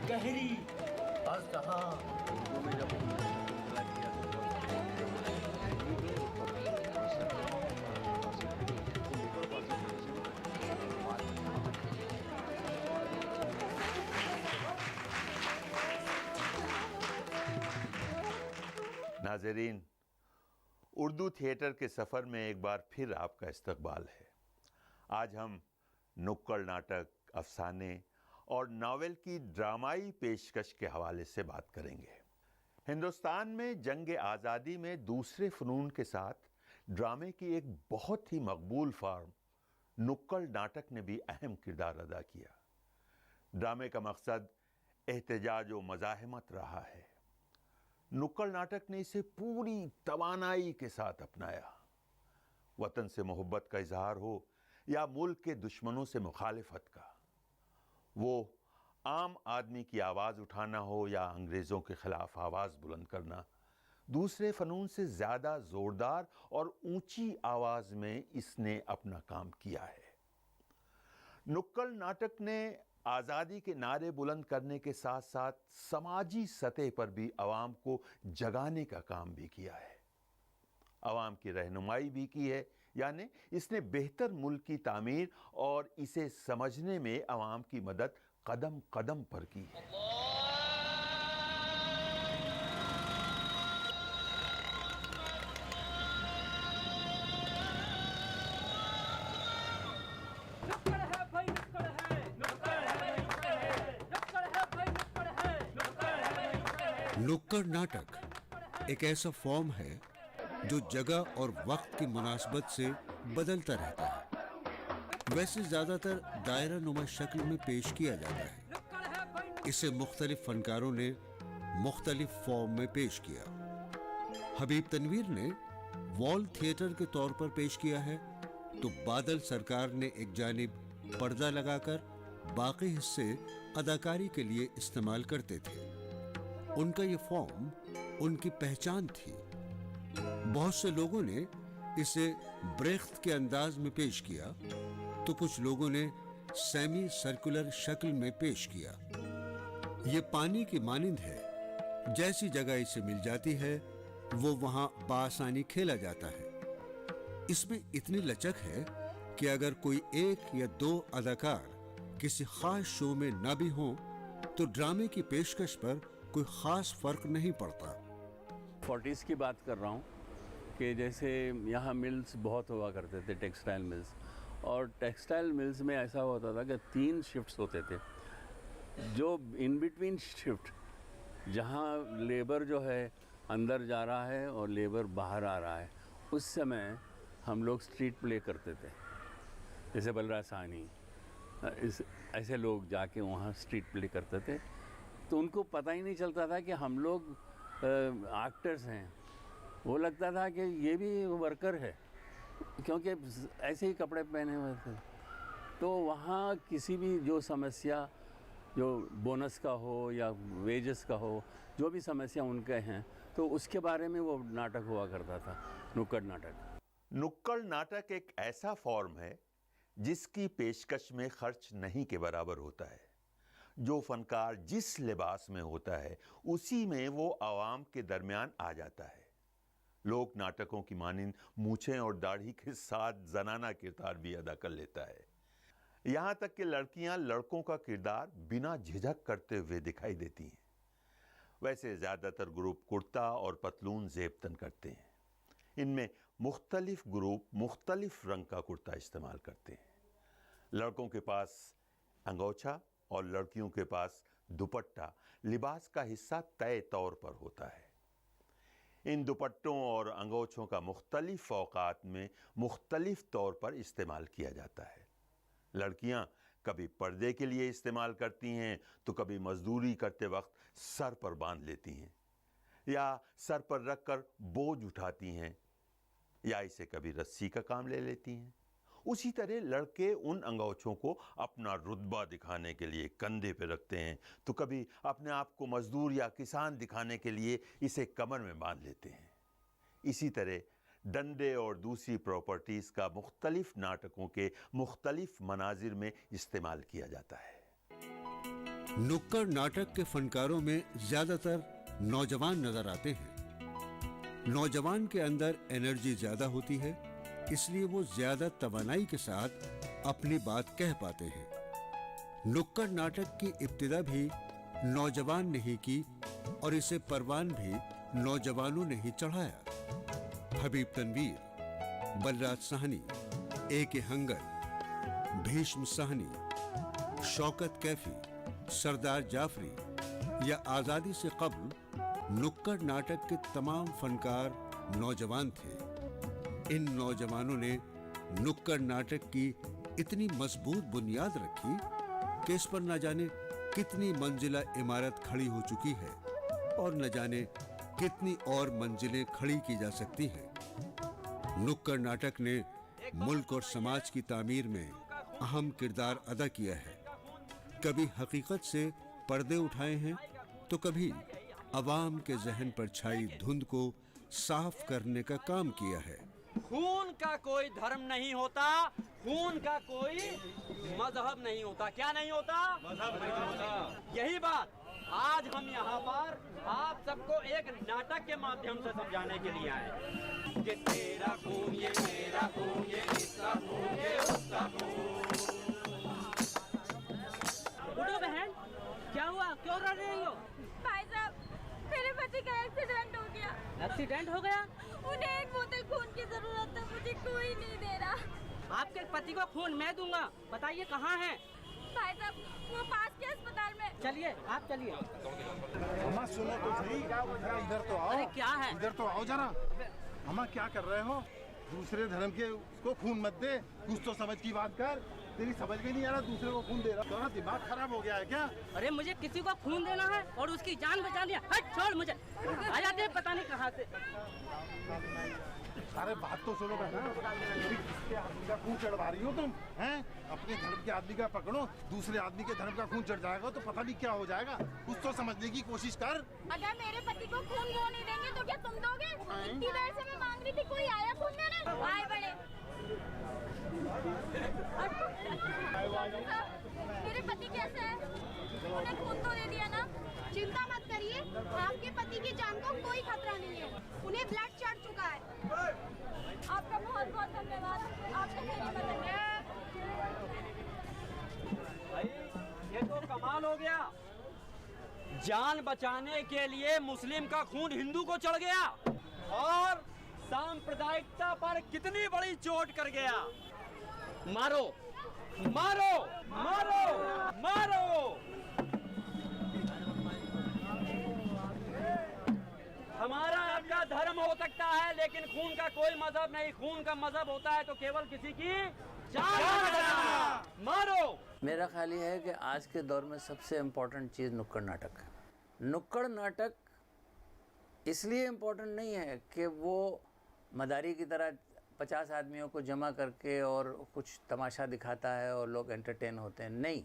गहरी अस्तहा। नाज़रीन, उर्दू थिएटर के सफ़र में एक बार फिर आपका इस्तकबाल है। आज हम नुक्कड़ नाटक, अफसाने और नावल की ड्रामाई पेशकश के हवाले से बात करेंगे। हिंदुस्तान में जंग आज़ादी में दूसरे फ़नून के साथ ड्रामे की एक बहुत ही मकबूल फार्म नुक्कड़ नाटक ने भी अहम किरदार अदा किया। ड्रामे का मकसद एहतजाज व मज़ाहमत रहा है। नुक्कड़ नाटक ने इसे पूरी तवानाई के साथ अपनाया। वतन से मोहब्बत का इजहार हो या मुल्क के दुश्मनों से मुखालिफत का, वो आम आदमी की आवाज़ उठाना हो या अंग्रेज़ों के ख़िलाफ़ आवाज़ बुलंद करना, दूसरे फ़नून से ज़्यादा ज़ोरदार और ऊंची आवाज़ में इसने अपना काम किया है। नुक्कड़ नाटक ने आज़ादी के नारे बुलंद करने के साथ साथ समाजी सतह पर भी आवाम को जगाने का काम भी किया है, आवाम की रहनुमाई भी की है। यानी इसने बेहतर मुल्क की तामीर और इसे समझने में आवाम की मदद कदम कदम पर की है। नुक्कड़ नाटक एक ऐसा फॉर्म है जो जगह और वक्त की मुनासबत से बदलता रहता है। वैसे ज्यादातर दायरा नुमा शक्ल में पेश किया जाता है। इसे मुख्तलिफ फनकारों ने मुख्तलिफ फॉर्म में पेश किया। हबीब तनवीर ने वॉल थिएटर के तौर पर पेश किया है, तो बादल सरकार ने एक जानिब पर्दा लगाकर बाकी हिस्से अदाकारी के लिए इस्तेमाल करते थे। उनका ये फॉर्म उनकी पहचान थी। बहुत से लोगों ने इसे ब्रेख्त के अंदाज में पेश किया, तो कुछ लोगों ने सेमी सर्कुलर शक्ल में पेश किया। ये पानी की मानिंद है, जैसी जगह इसे मिल जाती है वो वहां बासानी खेला जाता है। इसमें इतनी लचक है कि अगर कोई एक या दो अदाकार किसी खास शो में ना भी हों तो ड्रामे की पेशकश पर कोई खास फर्क नहीं पड़ता। 40s की बात कर रहा हूँ कि जैसे यहाँ मिल्स बहुत हुआ करते थे, टेक्सटाइल मिल्स, और टेक्सटाइल मिल्स में ऐसा होता था कि 3 शिफ्ट्स होते थे। जो इन बिटवीन शिफ्ट, जहाँ लेबर जो है अंदर जा रहा है और लेबर बाहर आ रहा है, उस समय हम लोग स्ट्रीट प्ले करते थे। जैसे बलराज साहनी, ऐसे लोग जाके वहाँ स्ट्रीट प्ले करते थे, तो उनको पता ही नहीं चलता था कि हम लोग एक्टर्स हैं। वो लगता था कि ये भी वर्कर है, क्योंकि ऐसे ही कपड़े पहने हुए थे। तो वहाँ किसी भी जो समस्या, जो बोनस का हो या वेजेस का हो, जो भी समस्या उनके हैं, तो उसके बारे में वो नाटक हुआ करता था, नुक्कड़ नाटक। नुक्कड़ नाटक एक ऐसा फॉर्म है जिसकी पेशकश में खर्च नहीं के बराबर होता है। जो फनकार जिस लिबास में होता है उसी में वो आवाम के दरमियान आ जाता है। लोक नाटकों की मानिंद मूछें और दाढ़ी के साथ जनाना किरदार भी अदा कर लेता है। यहाँ तक कि लड़कियाँ लड़कों का किरदार बिना झिझक करते हुए दिखाई देती हैं। वैसे ज़्यादातर ग्रुप कुर्ता और पतलून ज़ेबतन करते हैं। इनमें मुख्तलिफ ग्रुप मुख्तलिफ रंग का कुर्ता इस्तेमाल करते हैं। लड़कों के पास अंगोछा और लड़कियों के पास दुपट्टा लिबास का हिस्सा तय तौर पर होता है। इन दुपट्टों और अंगोछों का मुख्तलिफ औकात में मुख्तलिफ तौर पर इस्तेमाल किया जाता है। लड़कियां कभी पर्दे के लिए इस्तेमाल करती हैं, तो कभी मजदूरी करते वक्त सर पर बांध लेती हैं, या सर पर रखकर बोझ उठाती हैं, या इसे कभी रस्सी का काम ले लेती हैं। उसी तरह लड़के उन अंगोछों को अपना रुतबा दिखाने के लिए कंधे पे रखते हैं, तो कभी अपने आप को मजदूर या किसान दिखाने के लिए इसे कमर में बांध लेते हैं। इसी तरह डंडे और दूसरी प्रॉपर्टीज़ का मुख्तलिफ नाटकों के मुख्तलिफ मनाजिर में इस्तेमाल किया जाता है। नुक्कड़ नाटक के फनकारों में ज्यादातर नौजवान नजर आते हैं। नौजवान के अंदर एनर्जी ज्यादा होती है, इसलिए वो ज्यादा तवानाई के साथ अपनी बात कह पाते हैं। नुक्कड़ नाटक की इब्तिदा भी नौजवान ने ही की और इसे परवान भी नौजवानों ने ही चढ़ाया। हबीब तनवीर, बलराज साहनी, ए.के. हंगल, भीष्म साहनी, शौकत कैफी, सरदार जाफरी या आजादी से कब्ल नुक्कड़ नाटक के तमाम फनकार नौजवान थे। इन नौजवानों ने नुक्कड़ नाटक की इतनी मजबूत बुनियाद रखी कि इस पर न जाने कितनी मंजिला इमारत खड़ी हो चुकी है और न जाने कितनी और मंजिलें खड़ी की जा सकती हैं। नुक्कड़ नाटक ने मुल्क और समाज की तामीर में अहम किरदार अदा किया है। कभी हकीकत से पर्दे उठाए हैं तो कभी अवाम के जहन पर छाई धुंध को साफ करने का काम किया है। खून का कोई धर्म नहीं होता, खून का कोई मजहब नहीं होता। क्या नहीं होता? मजहब नहीं होता। यही बात आज हम यहाँ पर आप सबको एक नाटक के माध्यम से समझाने के लिए आए कि तेरा खून ये मेरा खून, ये इसका खून ये उसका खून। उठो बहन, क्या हुआ? क्यों रो रही हो? भाई साहब, मेरे पति का एक्सीडेंट हो गया। एक्सीडेंट हो गया? उन्हें एक बोतल खून की जरूरत है, मुझे कोई नहीं दे रहा। आपके पति को खून मैं दूंगा। बताइए कहाँ है? भाई साहब, वो पास के अस्पताल में। चलिए, आप चलिए। अम्मा सुनो तो सही, जरा इधर तो आओ। अरे क्या है? इधर तो आओ जरा। अम्मा क्या कर रहे हो? दूसरे धर्म के उसको खून मत दे, कुछ तो समझ की बात कर। तेरी समझ में नहीं आ रहा, दूसरे को खून दे रहा। तुम्हारा दिमाग खराब हो गया है क्या? अरे मुझे किसी को खून देना है और उसकी जान बचानी है। हट, छोड़ मुझे। आ जाते हैं पता नहीं कहाँ से। अरे बात तो सुनो बहना, किसके आदमी का खून चढ़वा रही हो तुम? हैं? अपने धर्म के आदमी का पकड़ो, दूसरे आदमी के धर्म का खून चढ़ जाएगा तो पता नहीं क्या हो जाएगा। कुछ तो समझने की कोशिश कर। अगर मेरे पति को खून वो नहीं देंगे तो क्या तुम दोगे? इतनी देर से मैं मांग रही थी, कोई आया खून देने? आए बड़े। मेरे पति कैसे हैं? उन्हें खून तो दे दिया ना? चिंता मत करिए, आपके पति की जान को कोई खतरा नहीं है। उन्हें ब्लड चढ़ चुका है। आपका बहुत बहुत धन्यवाद। आपने मेरी मदद भाई ये तो कमाल हो गया। जान बचाने के लिए मुस्लिम का खून हिंदू को चढ़ गया और सांप्रदायिकता पर कितनी बड़ी चोट कर गया। मारो मारो मारो मारो। हमारा आपका धर्म हो सकता है लेकिन खून का कोई मजहब नहीं। खून का मजहब होता है तो केवल किसी की जान बचाना। मारो। मेरा ख्याल ये है कि आज के दौर में सबसे इम्पोर्टेंट चीज़ नुक्कड़ नाटक है। नुक्कड़ नाटक इसलिए इम्पोर्टेंट नहीं है कि वो मदारी की तरह 50 आदमियों को जमा करके और कुछ तमाशा दिखाता है और लोग एंटरटेन होते हैं। नहीं,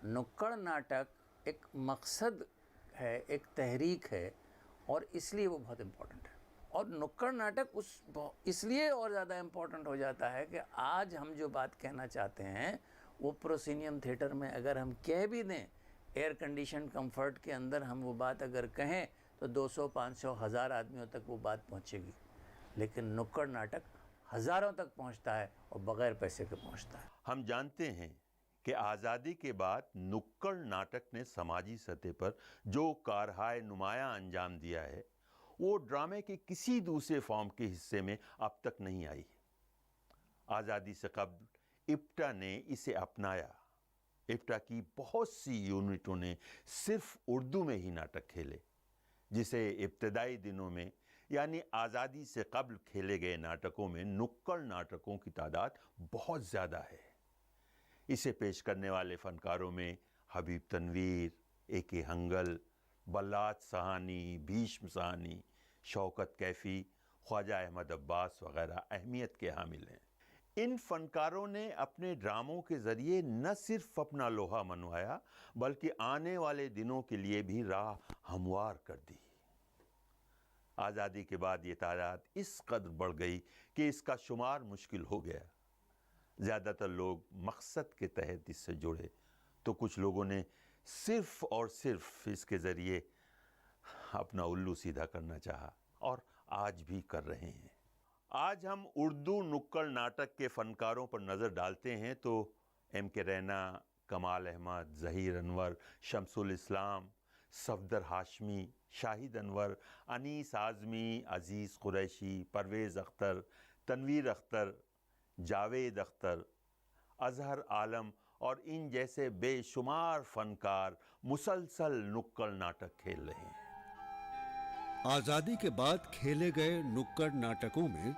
नुक्कड़ नाटक एक मकसद है, एक तहरीक है और इसलिए वो बहुत इम्पोर्टेंट है। और नुक्कड़ नाटक इसलिए और ज़्यादा इम्पोर्टेंट हो जाता है कि आज हम जो बात कहना चाहते हैं वो प्रोसीनियम थिएटर में अगर हम कह भी दें, एयर कंडीशन कंफर्ट के अंदर हम वो बात अगर कहें तो 200, 500, 1000 आदमियों तक वो बात पहुंचेगी। लेकिन नुक्कड़ नाटक हज़ारों तक पहुंचता है और बग़ैर पैसे के पहुंचता है। हम जानते हैं कि आज़ादी के बाद नुक्कड़ नाटक ने समाजी सतह पर जो कारहाय नुमाया अंजाम दिया है वो ड्रामे के किसी दूसरे फॉर्म के हिस्से में अब तक नहीं आई। आज़ादी से कब्ल इप्टा ने इसे अपनाया। इप्टा की बहुत सी यूनिटों ने सिर्फ उर्दू में ही नाटक खेले, जिसे इब्तदाई दिनों में यानी आज़ादी से कब्ल खेले गए नाटकों में नुक्कड़ नाटकों की तादाद बहुत ज़्यादा है। इसे पेश करने वाले फनकारों में हबीब तनवीर, ए.के. हंगल, बलराज साहनी, भीष्म साहनी, शौकत कैफी, ख्वाजा अहमद अब्बास वगैरह अहमियत के हामिल हैं। इन फनकारों ने अपने ड्रामों के ज़रिए न सिर्फ अपना लोहा मनवाया बल्कि आने वाले दिनों के लिए भी राह हमवार कर दी। आज़ादी के बाद ये तादाद इस कदर बढ़ गई कि इसका शुमार मुश्किल हो गया। ज़्यादातर लोग मकसद के तहत इससे जुड़े तो कुछ लोगों ने सिर्फ और सिर्फ इसके ज़रिए अपना उल्लू सीधा करना चाहा और आज भी कर रहे हैं। आज हम उर्दू नुक्कड़ नाटक के फ़नकारों पर नज़र डालते हैं तो एम के रैना, कमाल अहमद, ज़हीर अनवर, शमसुल इस्लाम, सफदर हाशमी, शाहिद अनवर, अनीस आज़मी, अज़ीज़ कुरैशी, परवेज़ अख्तर, तनवीर अख्तर, जावेद अख्तर, अज़हर आलम और इन जैसे बेशुमार फ़नकार मुसलसल नुक्कड़ नाटक खेल रहे हैं। आज़ादी के बाद खेले गए नुक्कड़ नाटकों में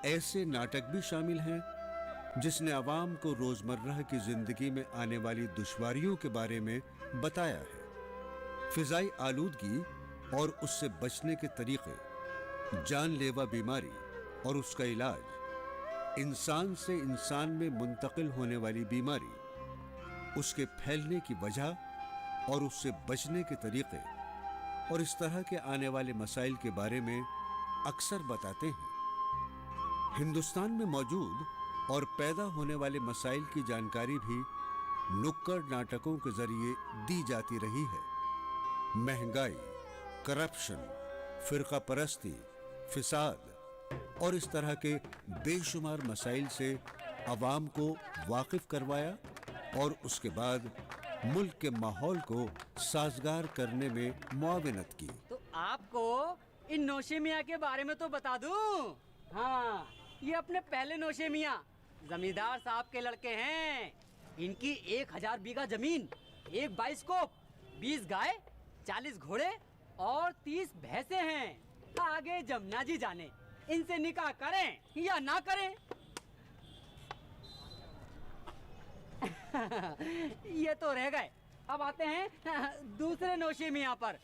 ऐसे नाटक भी शामिल हैं जिसने अवाम को रोज़मर्रा की ज़िंदगी में आने वाली दुश्वारियों के बारे में बताया है। फ़िज़ाई आलूदगी और उससे बचने के तरीक़े, जानलेवा बीमारी और उसका इलाज, इंसान से इंसान में मुंतकिल होने वाली बीमारी, उसके फैलने की वजह और उससे बचने के तरीक़े और इस तरह के आने वाले मसाइल के बारे में अक्सर बताते हैं। हिंदुस्तान में मौजूद और पैदा होने वाले मसाइल की जानकारी भी नुक्कड़ नाटकों के जरिए दी जाती रही है। महंगाई, करप्शन, फ़िरका परस्ती, फिसाद और इस तरह के बेशुमार मसाइल से अवाम को वाकिफ करवाया और उसके बाद मुल्क के माहौल को साजगार करने में मुआविनत की। तो आपको इन नौशे मियाँ के बारे में तो बता दूं। हाँ, ये अपने पहले नौशे मियाँ जमींदार साहब के लड़के हैं। इनकी 1000 बीघा जमीन, 1 बाइस्कोप, 20 गाय, 40 घोड़े और 30 भैंसे हैं। आगे जमुना जी जाने इनसे निकाह करें या ना करें। ये तो रह गए। अब आते हैं दूसरे नौशे मियाँ पर।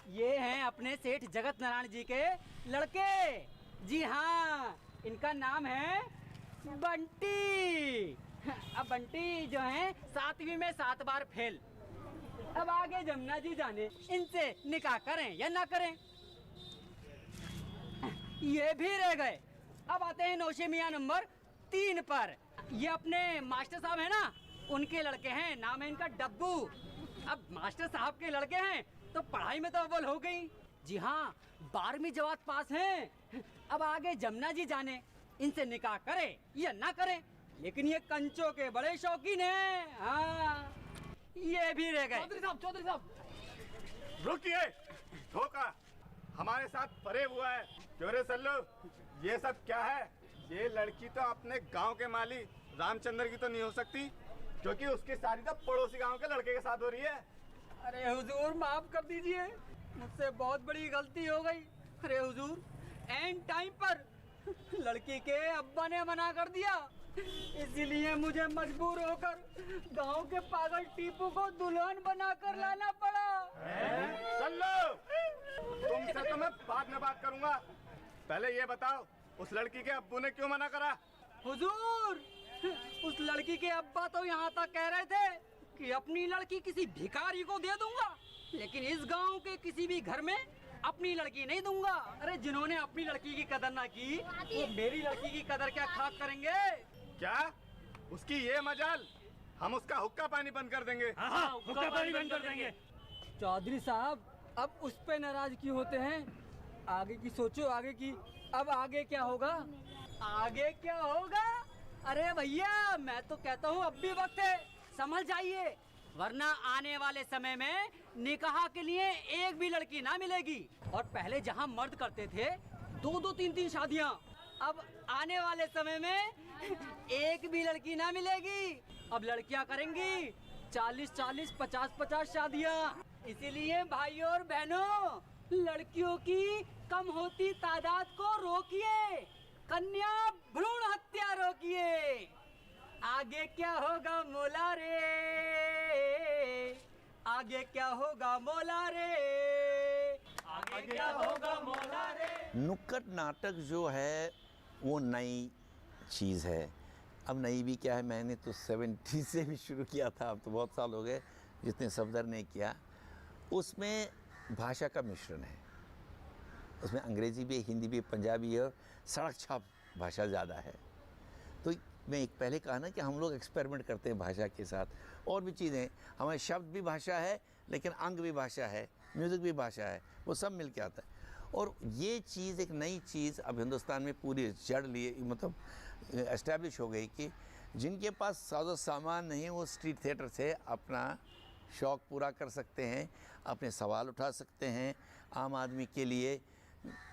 ये हैं अपने सेठ जगत नारायण जी के लड़के। जी हाँ, इनका नाम है बंटी। अब बंटी जो है 7वीं में 7 बार फेल। अब आगे जमुना जी जाने इनसे निकाह करें या ना करें। ये भी रह गए। अब आते हैं नौशे मियाँ नंबर 3 पर। ये अपने मास्टर साहब है ना, उनके लड़के हैं। नाम है इनका डब्बू। अब मास्टर साहब के लड़के हैं तो पढ़ाई में तो अव्वल हो गई। जी हाँ, 12वीं जमात पास हैं। अब आगे जमुना जी जाने इनसे निकाह करे या ना करे। लेकिन ये कंचों के बड़े शौकीन हैं। हाँ, ये भी रह गए। चौधरी साहब रुकिए, धोखा हमारे साथ परे हुआ है। क्यों रे सल्लू, ये सब क्या है? ये लड़की तो अपने गांव के माली रामचंद्र की तो नहीं हो सकती, क्योंकि उसकी शादी तो पड़ोसी गांव के लड़के के साथ हो रही है। अरे हुजूर, माफ कर दीजिए, मुझसे बहुत बड़ी गलती हो गई। अरे हुजूर, एंड टाइम पर लड़की के अब्बा ने मना कर दिया, इसीलिए मुझे मजबूर होकर गांव के पागल टीपू को दुल्हन बनाकर लाना पड़ा। सल्लू, तुमसे तो मैं बाद में बात करूंगा। पहले ये बताओ, उस लड़की के अब्बू ने क्यों मना करा? हुजूर, उस लड़की के अब्बा तो यहाँ तक कह रहे थे कि अपनी लड़की किसी भिखारी को दे दूंगा, लेकिन इस गांव के किसी भी घर में अपनी लड़की नहीं दूंगा। अरे जिन्होंने अपनी लड़की की कदर ना की, वो मेरी लड़की की कदर क्या खाक करेंगे? क्या उसकी ये मजाल? हम उसका हुक्का पानी बंद कर देंगे। हाँ, हुक्का पानी बंद कर देंगे। चौधरी साहब, अब उस पे नाराज क्यों होते हैं? आगे की सोचो, आगे की। अब आगे क्या होगा? आगे क्या होगा? अरे भैया, मैं तो कहता हूँ अब भी वक्त है, समझ जाइए, वरना आने वाले समय में निकाह के लिए एक भी लड़की ना मिलेगी। और पहले जहाँ मर्द करते थे 2-2, 3-3 शादियाँ, अब आने वाले समय में एक भी लड़की ना मिलेगी। अब लड़कियाँ करेंगी 40-40, 50-50 शादियाँ। इसीलिए भाइयों और बहनों, लड़कियों की कम होती तादाद को रोकिए, कन्या भ्रूण हत्या रोकिए। आगे क्या होगा मौला रे, आगे क्या होगा मौला रे, आगे क्या होगा मौला रे। नुक्कड़ नाटक जो है वो नई चीज़ है। अब नई भी क्या है, मैंने तो 70 से भी शुरू किया था, अब तो बहुत साल हो गए जितने सफदर ने किया। उसमें भाषा का मिश्रण है, उसमें अंग्रेज़ी भी, हिंदी भी, पंजाबी और सड़क छाप भाषा ज़्यादा है। तो मैं एक पहले कहा ना कि हम लोग एक्सपेरिमेंट करते हैं भाषा के साथ, और भी चीज़ें, हमारे शब्द भी भाषा है लेकिन अंग भी भाषा है, म्यूज़िक भी भाषा है, वो सब मिल के आता है। और ये चीज़ एक नई चीज़ अब हिंदुस्तान में पूरी जड़ लिए मतलब एस्टैब्लिश हो गई कि जिनके पास साजो सामान नहीं वो स्ट्रीट थिएटर से अपना शौक़ पूरा कर सकते हैं, अपने सवाल उठा सकते हैं। आम आदमी के लिए,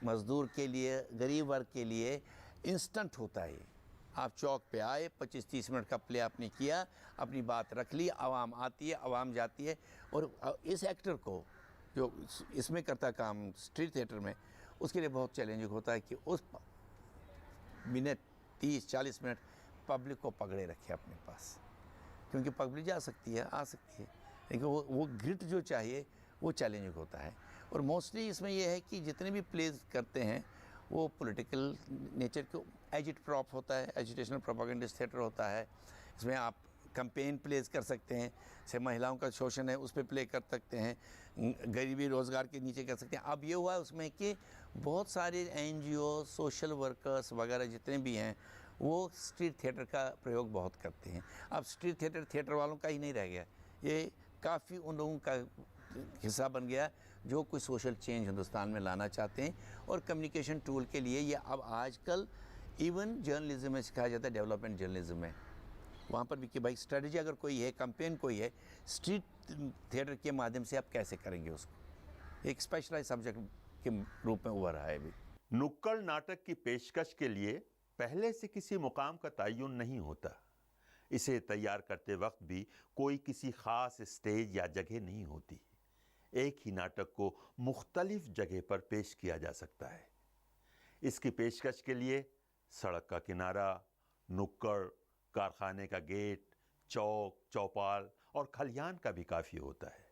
मज़दूर के लिए, गरीब वर्ग के लिए इंस्टेंट होता है। आप चौक पे आए, 25-30 मिनट का प्ले आपने किया, अपनी बात रख ली, आवाम आती है, आवाम जाती है। और इस एक्टर को जो इसमें करता काम स्ट्रीट थिएटर में, उसके लिए बहुत चैलेंजिंग होता है कि उस मिनट 30-40 मिनट पब्लिक को पकड़े रखे अपने पास, क्योंकि पब्लिक जा सकती है, आ सकती है, लेकिन वो ग्रिट जो चाहिए वो चैलेंजिंग होता है। और मोस्टली इसमें यह है कि जितने भी प्लेज करते हैं वो पॉलिटिकल नेचर के, एजिट प्रॉप होता है, एजुटेशनल प्रोपेगेंडिस्ट थिएटर होता है। इसमें आप कैंपेन प्लेज कर सकते हैं, जैसे महिलाओं का शोषण है उस पर प्ले कर सकते हैं, गरीबी रोज़गार के नीचे कर सकते हैं। अब ये हुआ उसमें कि बहुत सारे NGO, सोशल वर्कर्स वगैरह जितने भी हैं वो स्ट्रीट थिएटर का प्रयोग बहुत करते हैं। अब स्ट्रीट थिएटर वालों का ही नहीं रह गया, ये काफ़ी उन लोगों का हिस्सा बन गया जो कुछ सोशल चेंज हिंदुस्तान में लाना चाहते हैं। और कम्युनिकेशन टूल के लिए ये अब आजकल इवन जर्नलिज्म में सिखाया जाता है, डेवलपमेंट जर्नलिज्म में, वहाँ पर भी कि भाई स्ट्रेटजी अगर कोई है, कैंपेन कोई है, स्ट्रीट थिएटर के माध्यम से आप कैसे करेंगे उसको, एक स्पेशलाइज सब्जेक्ट के रूप में उभर रहा है अभी। नुक्कड़ नाटक की पेशकश के लिए पहले से किसी मुकाम का तयन नहीं होता। इसे तैयार करते वक्त भी कोई किसी ख़ास स्टेज या जगह नहीं होती। एक ही नाटक को मुख्तलिफ जगह पर पेश किया जा सकता है। इसकी पेशकश के लिए सड़क का किनारा, नुक्कड़, कारखाने का गेट, चौक, चौपाल और खलियान का भी काफ़ी होता है।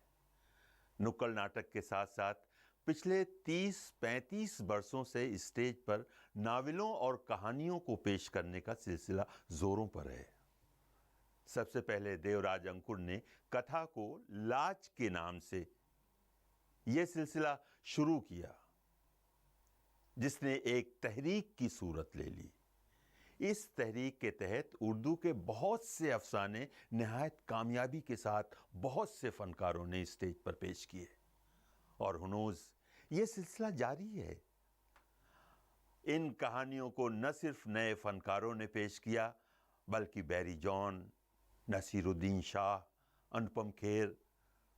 नुक्कड़ नाटक के साथ साथ पिछले 30-35 वर्षों से स्टेज पर नावलों और कहानियों को पेश करने का सिलसिला जोरों पर है। सबसे पहले देवराज अंकुर ने कथा को लाज के नाम से यह सिलसिला शुरू किया, जिसने एक तहरीक की सूरत ले ली। इस तहरीक के तहत उर्दू के बहुत से अफसाने निहायत कामयाबी के साथ बहुत से फनकारों ने स्टेज पर पेश किए और हनूज ये सिलसिला जारी है। इन कहानियों को न सिर्फ नए फनकारों ने पेश किया, बल्कि बैरी जॉन, नसीरुद्दीन शाह, अनुपम खेर,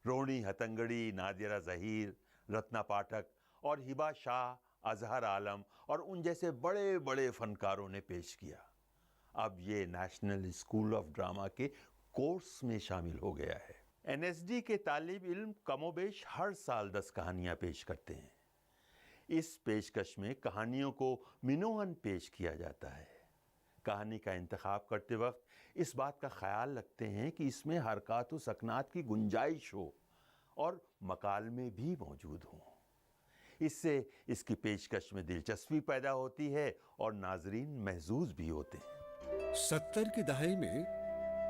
रोहिणी हतंगड़ी, नादिरा ज़हीर, रत्ना पाठक और हिबा शाह, अजहर आलम और उन जैसे बड़े बड़े फनकारों ने पेश किया। अब ये नेशनल स्कूल ऑफ ड्रामा के कोर्स में शामिल हो गया है। NSD के तालिब इल्म कमोबेश हर साल 10 कहानियाँ पेश करते हैं। इस पेशकश में कहानियों को मिनोअन पेश किया जाता है। कहानी का इंतखाब करते वक्त इस बात का ख्याल रखते हैं कि इसमें हरकत व सकनात की गुंजाइश हो और मकालमे भी मौजूद हों। इससे इसकी पेशकश में दिलचस्पी पैदा होती है और नाजरीन महजूज भी होते हैं। 70 की दहाई में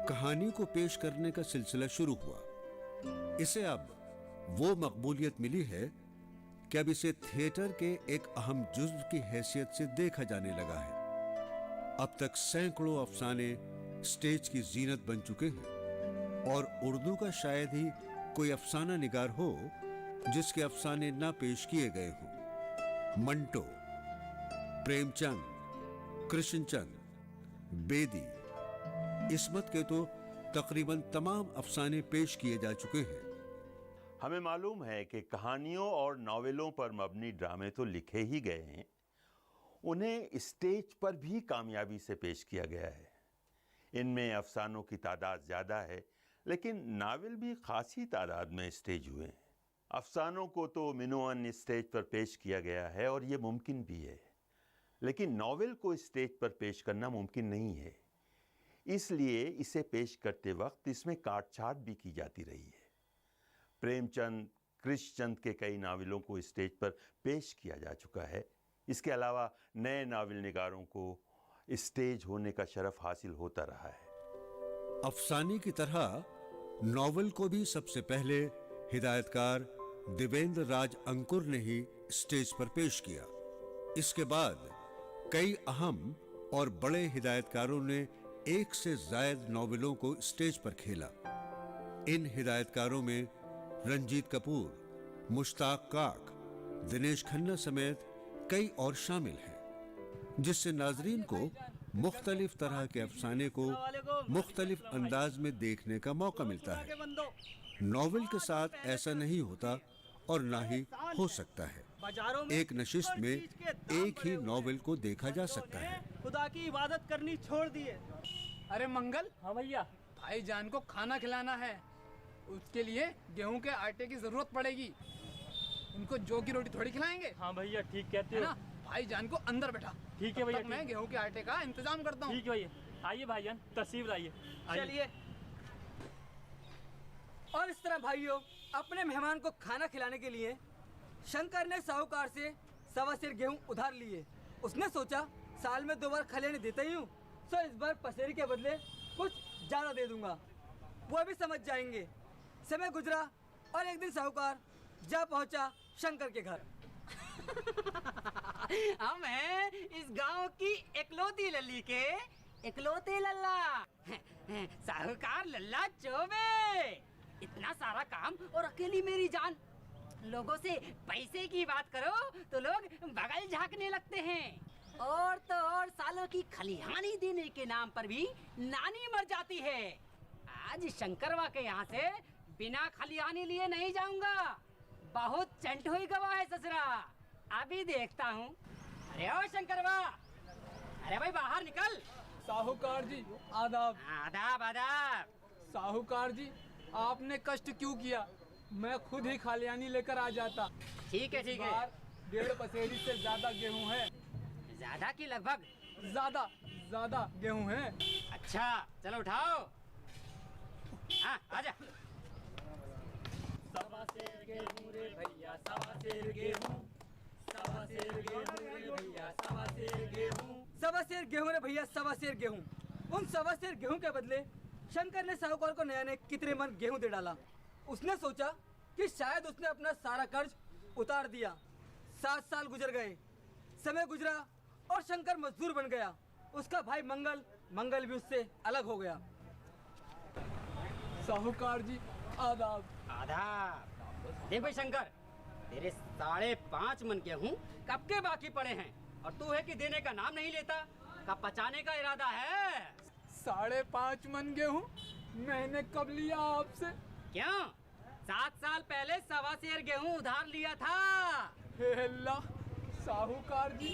कहानी को पेश करने का सिलसिला शुरू हुआ। इसे अब वो मकबूलियत मिली है कि अब इसे थिएटर के एक अहम जुज़्व की हैसियत से देखा जाने लगा है। अब तक सैकड़ों अफसाने स्टेज की जीनत बन चुके हैं और उर्दू का शायद ही कोई अफसाना निगार हो जिसके अफसाने ना पेश किए गए हों। मंटो, प्रेमचंद, कृष्णचंद, बेदी, इस्मत के तो तकरीबन तमाम अफसाने पेश किए जा चुके हैं। हमें मालूम है कि कहानियों और नॉवेलों पर मबनी ड्रामे तो लिखे ही गए हैं, उन्हें स्टेज पर भी कामयाबी से पेश किया गया है। इनमें अफसानों की तादाद ज़्यादा है, लेकिन नावल भी खासी तादाद में स्टेज हुए हैं। अफसानों को तो मिनोअन स्टेज पर पेश किया गया है और ये मुमकिन भी है, लेकिन नावल को स्टेज पर पेश करना मुमकिन नहीं है। इसलिए इसे पेश करते वक्त इसमें काट-छाट भी की जाती रही है। प्रेमचंद, कृष्णचंद के कई नावलों को स्टेज पर पेश किया जा चुका है। इसके अलावा नए नावल निगारों को स्टेज होने का शरफ हासिल होता रहा है। अफसाने की तरह नॉवल को भी सबसे पहले हिदायतकार देवेंद्र राज अंकुर ने ही स्टेज पर पेश किया। इसके बाद कई अहम और बड़े हिदायतकारों ने 1 से ज़ायद नॉवेलों को स्टेज पर खेला। इन हिदायतकारों में रंजीत कपूर, मुश्ताक काक, दिनेश खन्ना समेत कई और शामिल हैं, जिससे नाजरीन को मुख्तलिफ तरह के अफसाने को मुख्तलिफ अंदाज में देखने का मौका मिलता है। नॉवेल के साथ ऐसा नहीं होता और ना ही हो सकता है। एक नशिस्त में एक ही नॉवेल को देखा जा सकता है। खुदा की इबादत करनी छोड़ दिए। अरे मंगल, हाँ भैया, भाईजान को खाना खिलाना है। उसके लिए गेहूं के आटे की जरूरत पड़ेगी। उनको जौ की रोटी थोड़ी खिलाएंगे। हाँ भैया ठीक कहते हो। भाईजान को अंदर बैठा। ठीक है भैया, मैं गेहूं के आटे का इंतजाम करता हूँ। ठीक है भैया, आइए भाईजान, तशरीफ लाइए। चलिए। और इस तरह भाइयों, अपने मेहमान को खाना खिलाने के लिए शंकर ने साहूकार से 1.25 सेर गेहूं उधार लिए। उसने सोचा साल में 2 बार खलियाने देता ही हूँ, तो इस बार पसेरी के बदले कुछ ज्यादा दे दूंगा। वो भी समझ जाएंगे। समय गुजरा और एक दिन साहूकार जा पहुंचा शंकर के घर। हम हैं इस गांव की इकलौती लल्ली के इकलौते लल्ला, साहूकार लल्ला चौबे। इतना सारा काम और अकेली मेरी जान। लोगों से पैसे की बात करो तो लोग बगल झांकने लगते हैं। और तो और सालों की खलिहानी देने के नाम पर भी नानी मर जाती है। आज शंकरवा के यहाँ से बिना खलिहानी लिए नहीं जाऊंगा। बहुत चंट हुई गवा है ससुरा। अभी देखता हूँ। अरे ओ शंकरवा, अरे भाई बाहर निकल। साहूकार जी आदाब। आदाब आदाब। साहूकार जी, आपने कष्ट क्यों किया? मैं खुद ही खलियानी लेकर आ जाता। ठीक है ठीक है। 1.5 पसेरी से ज्यादा गेहूं है। ज्यादा की लगभग? ज्यादा गेहूं है। अच्छा चलो उठाओ। हाँ आजा। 1.25 सेर गेहूं रे भैया, 1.25 सेर गेहूं, 1.25 सेर गेहूं रे भैया, 1.25 सेर गेहूं, 1.25 सेर गेहूं रे भैया, 1.25 सेर गेहूं। उन 1.25 सेर गेहूं के बदले शंकर ने साहूकार को नया कितने मन गेहूं दे डाला। उसने सोचा कि शायद उसने अपना सारा कर्ज उतार दिया। 7 साल गुजर गए। समय गुजरा और शंकर मजदूर बन गया। उसका भाई मंगल भी उससे अलग हो गया। साहूकार जी आदाब। आदाब। देख भाई शंकर, तेरे 5.5 मन गेहूं कब के बाकी पड़े हैं और तू है कि देने का नाम नहीं लेता। कब पचाने का इरादा है? 5.5 मन गेहूं मैंने कब लिया आपसे? क्यों? 7 साल पहले 1.25 सेर गेहूं उधार लिया था। हे अल्लाह, साहूकार जी,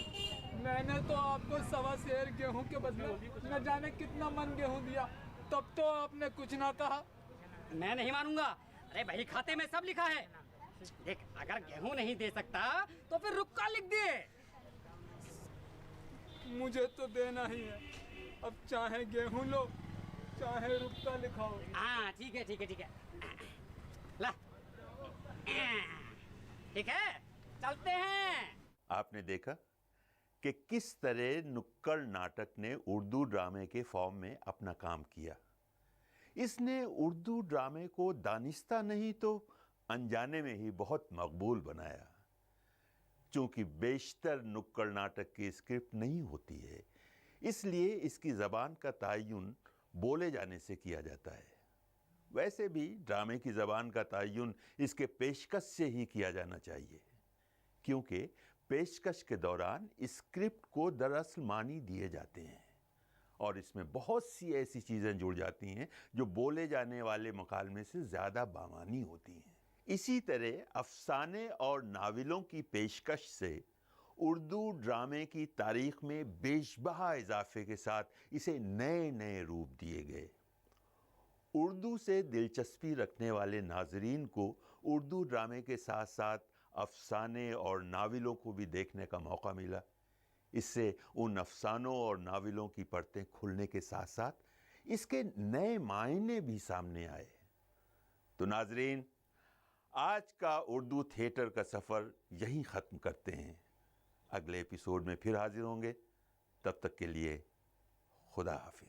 मैंने तो आपको 1.25 सेर गेहूं के बदले न जाने कितना मन गेहूं दिया। तब तो आपने कुछ ना कहा। मैं नहीं मानूंगा। अरे भाई खाते में सब लिखा है। देख, अगर गेहूं नहीं दे सकता तो फिर रुपया लिख दे। मुझे तो देना ही है। अब चाहे गेहूं लो चाहे रुपया लिखाओ। हाँ ठीक है ठीक है ठीक है। ला, ठीक है, चलते हैं। आपने देखा कि किस तरह नुक्कड़ नाटक ने उर्दू ड्रामे के फॉर्म में अपना काम किया। इसने उर्दू ड्रामे को दानिस्ता नहीं तो अनजाने में ही बहुत मकबूल बनाया। चूंकि बेशतर नुक्कड़ नाटक की स्क्रिप्ट नहीं होती है, इसलिए इसकी ज़बान का तयन बोले जाने से किया जाता है। वैसे भी ड्रामे की ज़बान का तयन इसके पेशकश से ही किया जाना चाहिए, क्योंकि पेशकश के दौरान स्क्रिप्ट को दरअसल मानी दिए जाते हैं और इसमें बहुत सी ऐसी चीज़ें जुड़ जाती हैं जो बोले जाने वाले मकालमे से ज़्यादा बामानी होती हैं। इसी तरह अफसाने और नावलों की पेशकश से उर्दू ड्रामे की तारीख में बेशबहा इजाफे के साथ इसे नए नए रूप दिए गए। उर्दू से दिलचस्पी रखने वाले नाजरीन को उर्दू ड्रामे के साथ साथ अफसाने और नावलों को भी देखने का मौका मिला। इससे उन अफसानों और नावलों की परतें खुलने के साथ साथ इसके नए मायने भी सामने आए। तो नाजरीन, आज का उर्दू थिएटर का सफ़र यहीं ख़त्म करते हैं। अगले एपिसोड में फिर हाजिर होंगे। तब तक के लिए खुदा हाफिज़।